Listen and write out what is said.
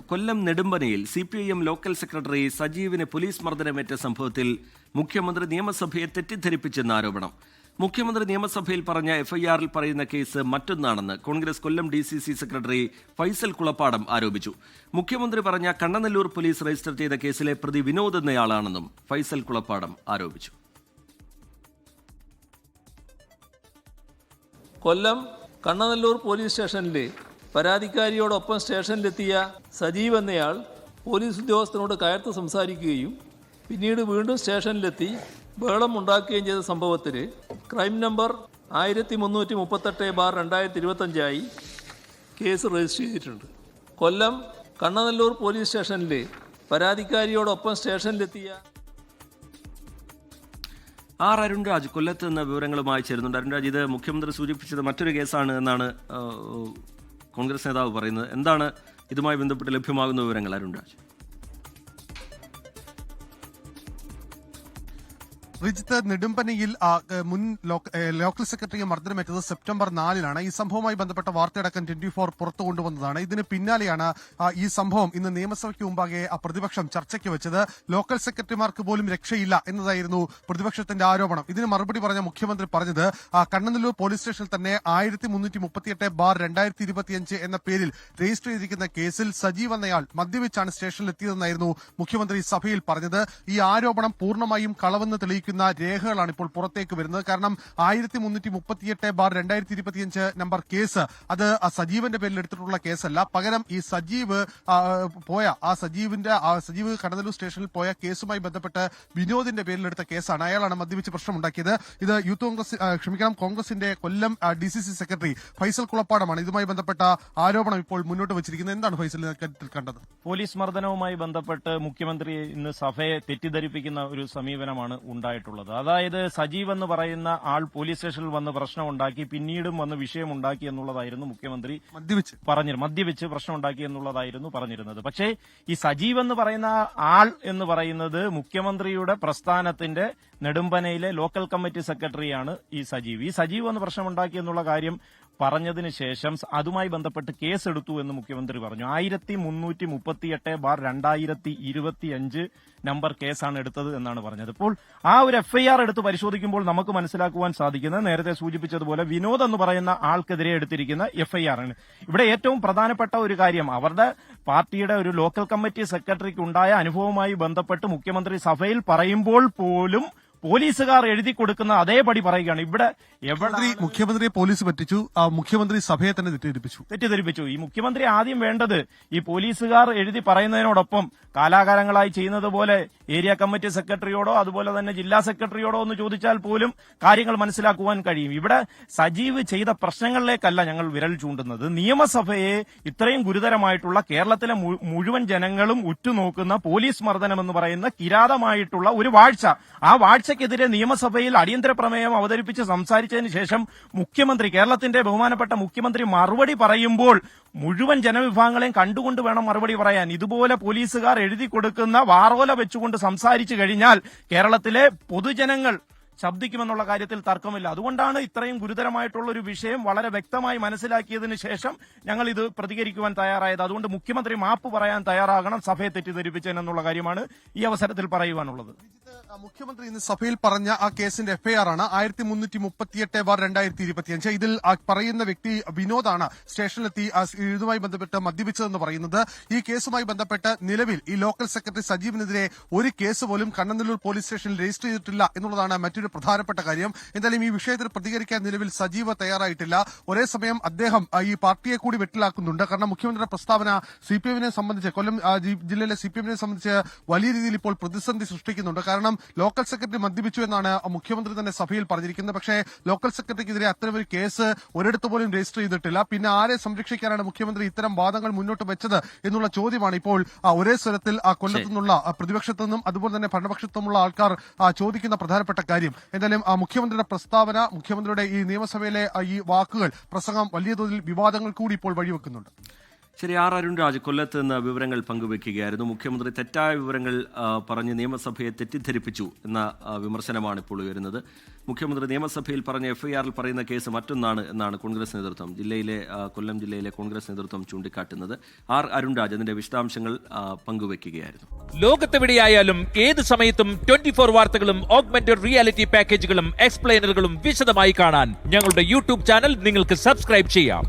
കൊല്ലം നെടുമ്പനയിൽ CPIM local secretary സജീവിന് police മർദ്ദനമേറ്റ സംഭവത്തിൽ മുഖ്യമന്ത്രി നിയമസഭയെ തെറ്റിദ്ധരിപ്പിച്ചെന്ന ആരോപണം. മുഖ്യമന്ത്രി നിയമസഭയിൽ പറഞ്ഞ FIRൽ പറയുന്ന കേസ് മറ്റൊന്നാണെന്ന് കോൺഗ്രസ് കൊല്ലം DCC സെക്രട്ടറി ഫൈസൽ കുളപ്പാടം ആരോപിച്ചു. മുഖ്യമന്ത്രി പറഞ്ഞ കണ്ണനല്ലൂർ പോലീസ് രജിസ്റ്റർ ചെയ്ത കേസിലെ പ്രതി വിനോദ് എന്നയാളാണെന്നും ഫൈസൽ കുളപ്പാടം ആരോപിച്ചു. കൊല്ലം കണ്ണനല്ലൂർ പോലീസ് സ്റ്റേഷനിലെ പരാതിക്കാരിയോടൊപ്പം സ്റ്റേഷനിലെത്തിയ സജീവ് എന്നയാൾ പോലീസ് ഉദ്യോഗസ്ഥനോട് കയർത്ത് സംസാരിക്കുകയും പിന്നീട് വീണ്ടും സ്റ്റേഷനിലെത്തി ബഹളം ഉണ്ടാക്കുകയും ചെയ്ത സംഭവത്തിൽ ക്രൈം നമ്പർ 1338/2025 കേസ് രജിസ്റ്റർ ചെയ്തിട്ടുണ്ട്. കൊല്ലം കണ്ണനല്ലൂർ പോലീസ് സ്റ്റേഷനിലെ പരാതിക്കാരിയോടൊപ്പം സ്റ്റേഷനിലെത്തിയ അരുൺരാജ് കൊല്ലത്ത് നിന്ന് വിവരങ്ങളുമായി ചേരുന്നുണ്ട്. അരുൺരാജ്, ഇത് മുഖ്യമന്ത്രി സൂചിപ്പിച്ചത് മറ്റൊരു കേസാണ് എന്നാണ് കോൺഗ്രസ് നേതാവ് പറയുന്നത്. എന്താണ് ഇതുമായി ബന്ധപ്പെട്ട് ലഭ്യമാകുന്ന വിവരങ്ങൾ, അരുൺരാജ്? റിജിത്ത്, നെടുമ്പനയിൽ മുൻ ലോക്കൽ സെക്രട്ടറിയെ മർദ്ദനമേറ്റത് സെപ്റ്റംബർ 4-ാണ്. ഈ സംഭവവുമായി ബന്ധപ്പെട്ട വാർത്തയടക്കം 24 പുറത്തു കൊണ്ടുവന്നതാണ്. ഇതിന് പിന്നാലെയാണ് ഈ സംഭവം ഇന്ന് നിയമസഭയ്ക്ക് മുമ്പാകെ പ്രതിപക്ഷം ചർച്ചയ്ക്ക് വെച്ചത്. ലോക്കൽ സെക്രട്ടറിമാർക്ക് പോലും രക്ഷയില്ല എന്നതായിരുന്നു പ്രതിപക്ഷത്തിന്റെ ആരോപണം. ഇതിന് മറുപടി പറഞ്ഞ മുഖ്യമന്ത്രി പറഞ്ഞത് കണ്ണനല്ലൂർ പോലീസ് സ്റ്റേഷനിൽ തന്നെ 1338/2025 എന്ന പേരിൽ രജിസ്റ്റർ ചെയ്തിരിക്കുന്ന കേസിൽ സജീവ് എന്നയാൾ മദ്യവെച്ചാണ് സ്റ്റേഷനിലെത്തിയതെന്നായിരുന്നു മുഖ്യമന്ത്രി സഭയിൽ പറഞ്ഞത്. ഈ ആരോപണം പൂർണ്ണമായും കളവെന്ന് തെളിയിക്കുന്ന രേഖകളാണ് ഇപ്പോൾ പുറത്തേക്ക് വരുന്നത്. കാരണം 1338/2025 നമ്പർ കേസ് അത് സജീവന്റെ പേരിൽ എടുത്തിട്ടുള്ള കേസല്ല. പകരം ഈ സജീവ് കണ്ണനല്ലൂർ സ്റ്റേഷനിൽ പോയ കേസുമായി ബന്ധപ്പെട്ട് വിനോദിന്റെ പേരിൽ എടുത്ത കേസാണ്. അയാളാണ് മദ്യപിച്ച് പ്രശ്നമുണ്ടാക്കിയത്. ഇത് കോൺഗ്രസിന്റെ കൊല്ലം DCC സെക്രട്ടറി ഫൈസൽ കുളപ്പാടമാണ് ഇതുമായി ബന്ധപ്പെട്ട ആരോപണം ഇപ്പോൾ മുന്നോട്ട് വെച്ചിരിക്കുന്നത്. എന്താണ് ഫൈസൽ കണ്ടത്? പോലീസ് മർദ്ദനവുമായി ബന്ധപ്പെട്ട് മുഖ്യമന്ത്രി ഇന്ന് സഭയെ തെറ്റിദ്ധരിപ്പിക്കുന്ന ഒരു സമീപനമാണ് ഉണ്ടായിട്ടുള്ളത്. അതായത് സജീവ് എന്ന് പറയുന്ന ആൾ പോലീസ് സ്റ്റേഷനിൽ വന്ന് പ്രശ്നമുണ്ടാക്കി, പിന്നീടും വന്ന് വിഷയമുണ്ടാക്കി എന്നുള്ളതായിരുന്നു മുഖ്യമന്ത്രി മദ്യപിച്ച് പ്രശ്നമുണ്ടാക്കി എന്നുള്ളതായിരുന്നു പറഞ്ഞിരുന്നത്. പക്ഷേ ഈ സജീവ് എന്ന് പറയുന്ന ആൾ എന്ന് പറയുന്നത് മുഖ്യമന്ത്രിയുടെ പ്രസ്ഥാനത്തിന്റെ നെടുമ്പനയിലെ ലോക്കൽ കമ്മിറ്റി സെക്രട്ടറിയാണ് ഈ സജീവ് എന്ന് പ്രശ്നമുണ്ടാക്കി എന്നുള്ള കാര്യം പറഞ്ഞതിന് ശേഷം അതുമായി ബന്ധപ്പെട്ട് കേസെടുത്തു എന്ന് മുഖ്യമന്ത്രി പറഞ്ഞു. 1338/2025 നമ്പർ കേസാണ് എടുത്തത് എന്നാണ് പറഞ്ഞത്. ഇപ്പോൾ ആ ഒരു FIR എടുത്ത് പരിശോധിക്കുമ്പോൾ നമുക്ക് മനസ്സിലാക്കുവാൻ സാധിക്കുന്നത്, നേരത്തെ സൂചിപ്പിച്ചതുപോലെ വിനോദ് എന്ന് പറയുന്ന ആൾക്കെതിരെ എടുത്തിരിക്കുന്ന FIR ആണ്. ഇവിടെ ഏറ്റവും പ്രധാനപ്പെട്ട ഒരു കാര്യം, അവരുടെ പാർട്ടിയുടെ ഒരു ലോക്കൽ കമ്മിറ്റി സെക്രട്ടറിക്ക് ഉണ്ടായ അനുഭവവുമായി ബന്ധപ്പെട്ട് മുഖ്യമന്ത്രി സഭയിൽ പറയുമ്പോൾ പോലും പോലീസുകാർ എഴുതി കൊടുക്കുന്ന അതേപടി പറയുകയാണ്. ഇവിടെ മുഖ്യമന്ത്രിയെ പോലീസ് പറ്റിച്ചു, മുഖ്യമന്ത്രി സഭയെ തന്നെ തെറ്റിദ്ധരിപ്പിച്ചു. ഈ മുഖ്യമന്ത്രി ആദ്യം വേണ്ടത് ഈ പോലീസുകാർ എഴുതി പറയുന്നതിനോടൊപ്പം കാലാകാലങ്ങളായി ചെയ്യുന്നത് പോലെ ഏരിയ കമ്മിറ്റി സെക്രട്ടറിയോടോ അതുപോലെ തന്നെ ജില്ലാ സെക്രട്ടറിയോടോ ഒന്ന് ചോദിച്ചാൽ പോലും കാര്യങ്ങൾ മനസ്സിലാക്കുവാൻ കഴിയും. ഇവിടെ സജീവ് ചെയ്ത പ്രശ്നങ്ങളിലേക്കല്ല ഞങ്ങൾ വിരൽ ചൂണ്ടുന്നത്. നിയമസഭയെ ഇത്രയും ഗുരുതരമായിട്ടുള്ള കേരളത്തിലെ മുഴുവൻ ജനങ്ങളും ഉറ്റുനോക്കുന്ന പോലീസ് മർദ്ദനം എന്ന് പറയുന്ന കിരാതമായിട്ടുള്ള ഒരു വാഴ്ച, ആ വാഴ്ചയ്ക്കെതിരെ നിയമസഭയിൽ അടിയന്തര പ്രമേയം അവതരിപ്പിച്ച് സംസാരിച്ചതിന് ശേഷം കേരളത്തിന്റെ ബഹുമാനപ്പെട്ട മുഖ്യമന്ത്രി മറുപടി പറയുമ്പോൾ മുഴുവൻ ജനവിഭാഗങ്ങളെയും കണ്ടുകൊണ്ട് വേണം മറുപടി പറയാൻ. ഇതുപോലെ പോലീസുകാർ എഴുതി കൊടുക്കുന്ന വാറോല വെച്ചുകൊണ്ട് സംസാരിച്ചു കഴിഞ്ഞാൽ കേരളത്തിലെ പൊതുജനങ്ങൾ ശബ്ദിക്കുമെന്നുള്ള കാര്യത്തിൽ തർക്കമില്ല. അതുകൊണ്ടാണ് ഇത്രയും ഗുരുതരമായിട്ടുള്ള ഒരു വിഷയം വളരെ വ്യക്തമായി മനസ്സിലാക്കിയതിനു ശേഷം ഞങ്ങൾ ഇത് പ്രതികരിക്കുവാൻ തയ്യാറായത്. അതുകൊണ്ട് മുഖ്യമന്ത്രി മാപ്പ് പറയാൻ തയ്യാറാകണം സഭയെ തെറ്റിദ്ധരിപ്പിച്ചെന്നുള്ള കാര്യമാണ് ഈ അവസരത്തിൽ പറയുവാനുള്ളത്. മുഖ്യമന്ത്രി ഇന്ന് സഭയിൽ പറഞ്ഞ ആ കേസിന്റെ FIR ആണ് 1338/2025. ഇതിൽ പറയുന്ന വ്യക്തി വിനോദാണ് സ്റ്റേഷനിലെത്തി ഇതുമായി ബന്ധപ്പെട്ട് മദ്യപിച്ചതെന്ന് പറയുന്നത്. ഈ കേസുമായി ബന്ധപ്പെട്ട് നിലവിൽ ഈ ലോക്കൽ സെക്രട്ടറി സജീവിനെതിരെ ഒരു കേസ് പോലും കണ്ണനല്ലൂർ പോലീസ് സ്റ്റേഷനിൽ രജിസ്റ്റർ ചെയ്തിട്ടില്ല എന്നുള്ളതാണ് മറ്റൊരു പ്രധാനപ്പെട്ട കാര്യം. എന്തായാലും ഈ വിഷയത്തിൽ പ്രതികരിക്കാൻ നിലവിൽ സജീവ് തയ്യാറായിട്ടില്ല. ഒരേ സമയം അദ്ദേഹം ഈ പാർട്ടിയെ കൂടി വെട്ടിലാക്കുന്നുണ്ട്. കാരണം മുഖ്യമന്ത്രിയുടെ പ്രസ്താവന CPIMനെ സംബന്ധിച്ച്, കൊല്ലം ജില്ലയിലെ CPIMനെ സംബന്ധിച്ച് വലിയ രീതിയിൽ ഇപ്പോൾ പ്രതിസന്ധി സൃഷ്ടിക്കുന്നുണ്ട്. കാരണം ലോക്കൽ സെക്രട്ടറി മദ്യപിച്ചു എന്നാണ് മുഖ്യമന്ത്രി തന്നെ സഭയിൽ പറഞ്ഞിരിക്കുന്നത്. പക്ഷേ ലോക്കൽ സെക്രട്ടറിക്കെതിരെ അത്തരമൊരു കേസ് ഒരിടത്ത് പോലും രജിസ്റ്റർ ചെയ്തിട്ടില്ല. പിന്നെ ആരെ സംരക്ഷിക്കാനാണ് മുഖ്യമന്ത്രി ഇത്തരം വാദങ്ങൾ മുന്നോട്ട് വെച്ചത് എന്നുള്ള ചോദ്യമാണ് ഇപ്പോൾ ഒരേ സ്വരത്തിൽ കൊല്ലത്തു നിന്നുള്ള പ്രതിപക്ഷത്തു നിന്നും അതുപോലെ തന്നെ ഭരണപക്ഷത്തുമുള്ള ആൾക്കാർ ചോദിക്കുന്ന പ്രധാനപ്പെട്ട കാര്യം. എന്തായാലും മുഖ്യമന്ത്രിയുടെ പ്രസ്താവന, മുഖ്യമന്ത്രിയുടെ ഈ നിയമസഭയിലെ ഈ വാക്കുകൾ, പ്രസംഗം വലിയ തോതിൽ വിവാദങ്ങൾ കൂടി ഇപ്പോൾ വഴിവെക്കുന്നുണ്ട്. ശരി, ആർ അരുൺരാജ് കൊല്ലത്ത് നിന്ന് വിവരങ്ങൾ പങ്കുവെക്കുകയായിരുന്നു. മുഖ്യമന്ത്രി തെറ്റായ വിവരങ്ങൾ പറഞ്ഞ് നിയമസഭയെ തെറ്റിദ്ധരിപ്പിച്ചു എന്ന വിമർശനമാണ് ഇപ്പോൾ ഉയരുന്നത്. മുഖ്യമന്ത്രി നിയമസഭയിൽ പറഞ്ഞ എഫ്ഐആറിൽ പറയുന്ന കേസ് മറ്റൊന്നാണ് എന്നാണ് കോൺഗ്രസ് നേതൃത്വം, കൊല്ലം ജില്ലയിലെ കോൺഗ്രസ് നേതൃത്വം ചൂണ്ടിക്കാട്ടുന്നത്. ആർ അരുൺരാജ് അതിന്റെ വിശദാംശങ്ങൾ പങ്കുവെക്കുകയായിരുന്നു. ലോകത്തെവിടെയായാലും ഏത് സമയത്തും 24 വാർത്തകളും ഓഗ്മെന്റഡ് റിയാലിറ്റി പാക്കേജുകളും എക്സ്പ്ലെയിനറുകളും വിശദമായി കാണാൻ ഞങ്ങളുടെ യൂട്യൂബ് ചാനൽ നിങ്ങൾക്ക് സബ്സ്ക്രൈബ് ചെയ്യാം.